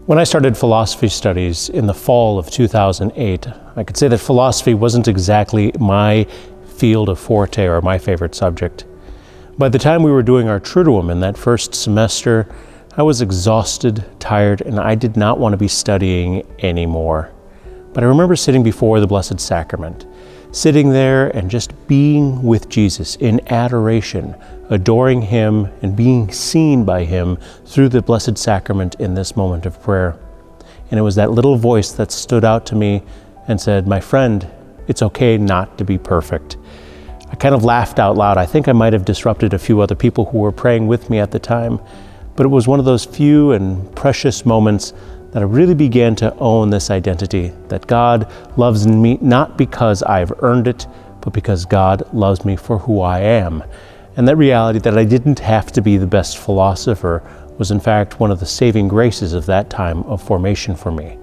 When I started philosophy studies in the fall of 2008, I could say that philosophy wasn't exactly my field of forte or my favorite subject. By the time we were doing our Triduum in that first semester, I was exhausted, tired, and I did not want to be studying anymore. But I remember sitting before the Blessed Sacrament, sitting there and just being with Jesus in adoration, adoring Him and being seen by Him through the Blessed Sacrament in this moment of prayer. And it was that little voice that stood out to me and said, "My friend, it's okay not to be perfect." I kind of laughed out loud. I think I might have disrupted a few other people who were praying with me at the time, but it was one of those few and precious moments that I really began to own this identity, that God loves me not because I've earned it, but because God loves me for who I am. And that reality that I didn't have to be the best philosopher was in fact one of the saving graces of that time of formation for me.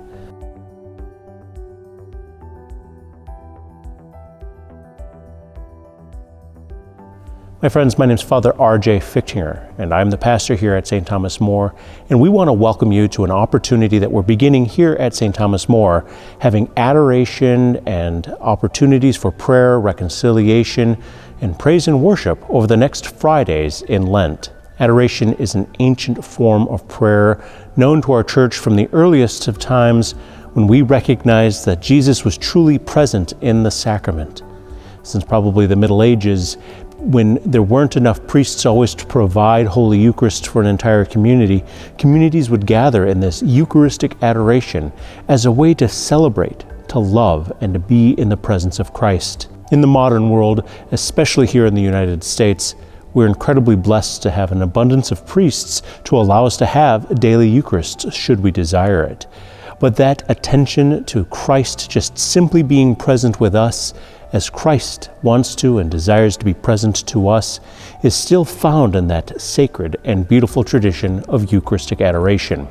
My friends, my name is Father R.J. Fichtinger, and I'm the pastor here at St. Thomas More, and we want to welcome you to an opportunity that we're beginning here at St. Thomas More, having adoration and opportunities for prayer, reconciliation, and praise and worship over the next Fridays in Lent. Adoration is an ancient form of prayer known to our church from the earliest of times when we recognized that Jesus was truly present in the sacrament. Since probably the Middle Ages, when there weren't enough priests always to provide Holy Eucharist for an entire community, communities would gather in this Eucharistic adoration as a way to celebrate, to love, and to be in the presence of Christ. In the modern world, especially here in the United States, we're incredibly blessed to have an abundance of priests to allow us to have a daily Eucharist should we desire it. But that attention to Christ just simply being present with us as Christ wants to and desires to be present to us is still found in that sacred and beautiful tradition of Eucharistic adoration.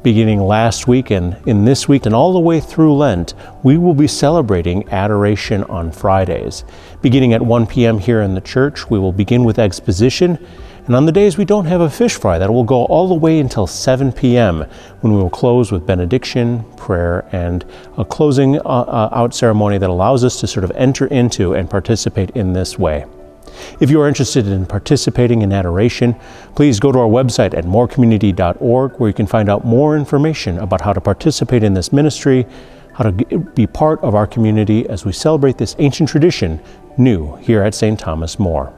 Beginning last week and in this week and all the way through Lent, we will be celebrating adoration on Fridays. Beginning at 1 p.m. here in the church, we will begin with exposition, and on the days we don't have a fish fry, that will go all the way until 7 p.m. when we will close with benediction, prayer, and a closing out ceremony that allows us to sort of enter into and participate in this way. If you are interested in participating in adoration, please go to our website at morecommunity.org, where you can find out more information about how to participate in this ministry, how to be part of our community as we celebrate this ancient tradition new here at St. Thomas More.